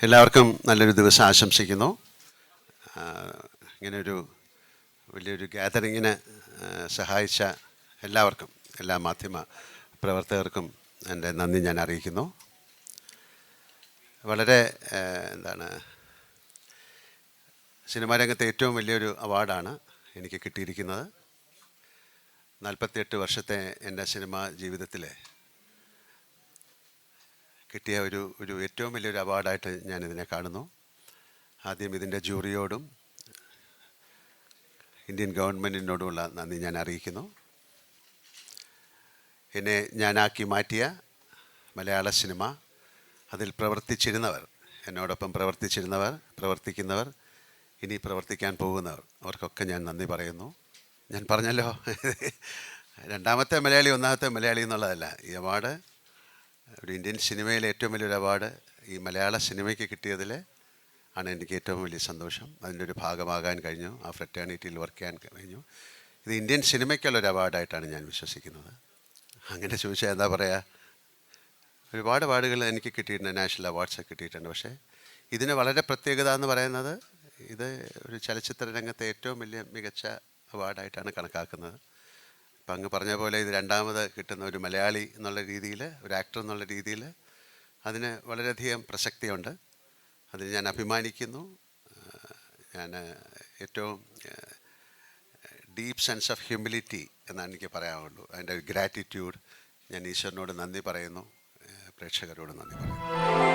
എല്ലാവർക്കും നല്ലൊരു ദിവസം ആശംസിക്കുന്നു. ഇങ്ങനെയൊരു വലിയൊരു ഗ്യാതറിങ്ങിന് സഹായിച്ച എല്ലാവർക്കും, എല്ലാ മാധ്യമ പ്രവർത്തകർക്കും എൻ്റെ നന്ദി ഞാൻ അറിയിക്കുന്നു. വളരെ സിനിമാ രംഗത്തെ ഏറ്റവും വലിയൊരു അവാർഡാണ് എനിക്ക് കിട്ടിയിരിക്കുന്നത്. 48 വർഷത്തെ എൻ്റെ സിനിമാ ജീവിതത്തിലെ കിട്ടിയ ഒരു ഏറ്റവും വലിയൊരു അവാർഡായിട്ട് ഞാനിതിനെ കാണുന്നു. ആദ്യം ഇതിൻ്റെ ജൂറിയോടും ഇന്ത്യൻ ഗവൺമെൻറ്റിനോടുമുള്ള നന്ദി ഞാൻ അറിയിക്കുന്നു. എന്നെ ഞാനാക്കി മാറ്റിയ മലയാള സിനിമ, അതിൽ പ്രവർത്തിച്ചിരുന്നവർ, എന്നോടൊപ്പം പ്രവർത്തിക്കുന്നവർ, ഇനി പ്രവർത്തിക്കാൻ പോകുന്നവർ, അവർക്കൊക്കെ ഞാൻ നന്ദി പറയുന്നു. ഞാൻ പറഞ്ഞല്ലോ, രണ്ടാമത്തെ മലയാളി ഒന്നാമത്തെ മലയാളി എന്നുള്ളതല്ല. ഈ അവാർഡ് ഒരു ഇന്ത്യൻ സിനിമയിലെ ഏറ്റവും വലിയൊരു അവാർഡ് ഈ മലയാള സിനിമയ്ക്ക് കിട്ടിയതിൽ ആണ് എനിക്ക് ഏറ്റവും വലിയ സന്തോഷം. അതിൻ്റെ ഒരു ഭാഗമാകാൻ കഴിഞ്ഞു, ആ ഫ്രറ്റേണിറ്റിയിൽ വർക്ക് ചെയ്യാൻ കഴിഞ്ഞു. ഇത് ഇന്ത്യൻ സിനിമയ്ക്കുള്ളൊരു അവാർഡായിട്ടാണ് ഞാൻ വിശ്വസിക്കുന്നത്. അങ്ങനെ ചോദിച്ചാൽ എന്താ പറയുക, ഒരുപാട് അവാർഡുകൾ എനിക്ക് കിട്ടിയിട്ടുണ്ട്, നാഷണൽ അവാർഡ്സ് കിട്ടിയിട്ടുണ്ട്. പക്ഷേ ഇതിന് വളരെ പ്രത്യേകത എന്ന് പറയുന്നത്, ഇത് ഒരു ചലച്ചിത്ര രംഗത്തെ ഏറ്റവും വലിയ മികച്ച അവാർഡായിട്ടാണ് കണക്കാക്കുന്നത്. ഇപ്പം അങ്ങ് പറഞ്ഞ പോലെ ഇത് രണ്ടാമത് കിട്ടുന്ന ഒരു മലയാളി എന്നുള്ള രീതിയിൽ, ഒരു ആക്ടർ എന്നുള്ള രീതിയിൽ അതിന് വളരെയധികം പ്രസക്തിയുണ്ട്. അതിൽ ഞാൻ അഭിമാനിക്കുന്നു. ഞാൻ ഏറ്റവും ഡീപ്പ് സെൻസ് ഓഫ് ഹ്യൂമിലിറ്റി എന്നാണ് എനിക്ക് പറയാനുള്ളൂ. അതിൻ്റെ ഗ്രാറ്റിറ്റ്യൂഡ്, ഞാൻ ഈശ്വരനോട് നന്ദി പറയുന്നു, പ്രേക്ഷകരോട് നന്ദി പറയുന്നു.